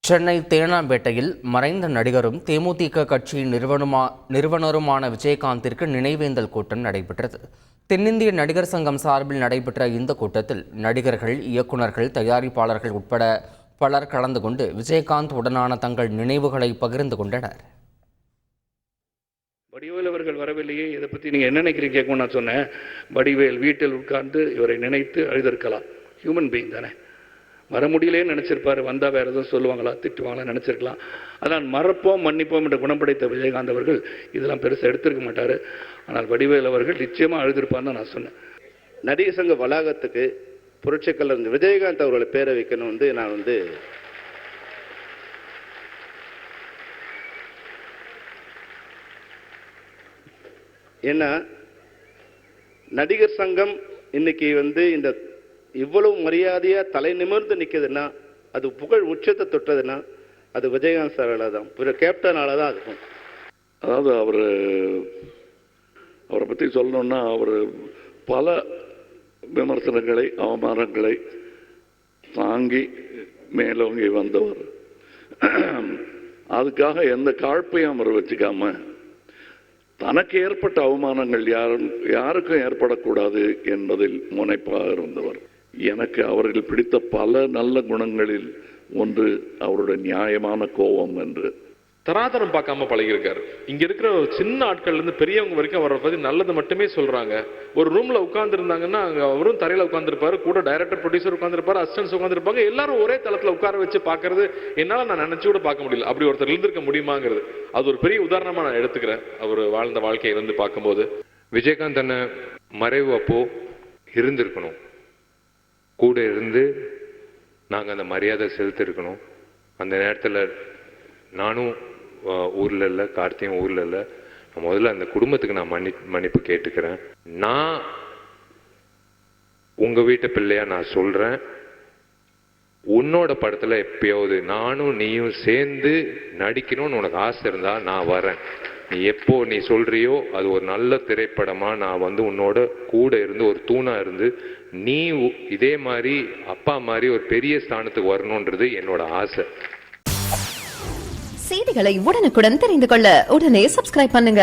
சென்னை தேனாம்பேட்டையில் மறைந்த நடிகரும் தேமுதிக கட்சியின் நிறுவனருமான விஜயகாந்திற்கு நினைவேந்தல் கூட்டம் நடைபெற்றது. தென்னிந்திய நடிகர் சங்கம் சார்பில் நடைபெற்ற இந்த கூட்டத்தில் நடிகர்கள், இயக்குநர்கள், தயாரிப்பாளர்கள் உட்பட பலர் கலந்து கொண்டு விஜயகாந்த் உடனான தங்கள் நினைவுகளை பகிர்ந்து கொண்டனர். வடிவேல் அவர்கள் வரவில்லையே, இதை பற்றி நீங்கள் என்ன நினைக்கிறீங்க கேட்கும். நான் சொன்னேன், வடிவேல் வீட்டில் உட்கார்ந்து இவரை நினைத்து அழுதிருக்கலாம். ஹியூமன் பீயிங் தானே, வர முடியலே நினச்சிருப்பார். வந்தால் வேறு எதுவும் சொல்லுவாங்களா, திட்டுவாங்களா நினச்சிருக்கலாம். அதான் மறப்போம் மன்னிப்போம் என்ற குணம் படைத்த விஜயகாந்த் அவர்கள் இதெல்லாம் பெருசாக எடுத்திருக்க மாட்டார். ஆனால் வடிவேல் அவர்கள் நிச்சயமாக அழுதிருப்பான்னு நான் சொன்னேன். நடிகர் சங்க வளாகத்துக்கு புரட்சிக்கலைஞர் விஜயகாந்த் அவர்களை பேரை வைக்கணும் நான் ஏன்னா நடிகர் சங்கம் இன்னைக்கு இந்த இவ்வளவு மரியாதையா தலை நிமிர்ந்து நிற்குதுன்னா, அது புகழ் உச்சத்தை தொட்டதுன்னா அது விஜயகாந்த் சாரால தான், கேப்டனால தான் இருக்கும். அதாவது அவரை பற்றி சொல்லணும்னா, அவர் பல விமர்சனங்களை, அவமானங்களை தாங்கி மேலோங்கி வந்தவர். அதுக்காக எந்த காழ்ப்பையும் அவர் வச்சுக்காம, தனக்கு ஏற்பட்ட அவமானங்கள் யாருக்கும் ஏற்படக்கூடாது என்பதில் முனைப்பாக இருந்தவர். எனக்கு அவர்கள் பிடித்த பல நல்ல குணங்களில் ஒன்று அவருடைய நியாயமான கோபம் என்று. தராதரம் பார்க்காம பழகிருக்காரு. இங்க இருக்கிற ஒரு சின்ன ஆட்கள்ல இருந்து பெரியவங்க வரைக்கும் அவரை பத்தி நல்லது மட்டுமே சொல்றாங்க. ஒரு ரூம்ல உட்கார்ந்து இருந்தாங்கன்னா அங்க அவரும் தரையில உட்கார்ந்துருப்பாரு, கூட டைரக்டர், ப்ரொடியூசர் உட்கார்ந்துருப்பாரு, அசிஸ்டன்ஸ் உட்கார்ந்துருப்பாங்க. எல்லாரும் ஒரே தளத்துல உட்கார வச்சு பாக்குறது என்னால நான் நினைச்சு கூட பார்க்க முடியல. அப்படி ஒருத்தர் இருந்திருக்க முடியுமாங்கிறது அது ஒரு பெரிய உதாரணமா நான் எடுத்துக்கிறேன். அவர் வாழ்ந்த வாழ்க்கையை பார்க்கும்போது விஜயகாந்த் அண்ணன் மறைவு அப்போ இருந்திருக்கணும், கூட இருந்து நாங்கள் அந்த மரியாதை செலுத்திருக்கணும். அந்த நேரத்தில் நானும் ஊரில் இல்லை, கார்த்தியும் ஊரில் இல்லை. நான் முதல்ல அந்த குடும்பத்துக்கு நான் மன்னிப்பு கேட்டுக்கிறேன். நான் உங்கள் வீட்டு பிள்ளையா நான் சொல்கிறேன், உன்னோட படத்தில் எப்பயாவது நானும் நீயும் சேர்ந்து நடிக்கணும்னு உனக்கு ஆசை இருந்தால் நான் வரேன். நீ எப்போ நீ சொல்றியோ அது ஒரு நல்ல திரைப்படமா நான் உன்னோட கூட இருந்து ஒரு தூணா இருந்து நீ இதே மாதிரி அப்பா மாதிரி ஒரு பெரிய ஸ்தானத்துக்கு வரணும்ன்றது என்னோட ஆசை. செய்திகளை உடனுக்குடன் தெரிந்து கொள்ள உடனே சப்ஸ்கிரைப் பண்ணுங்க.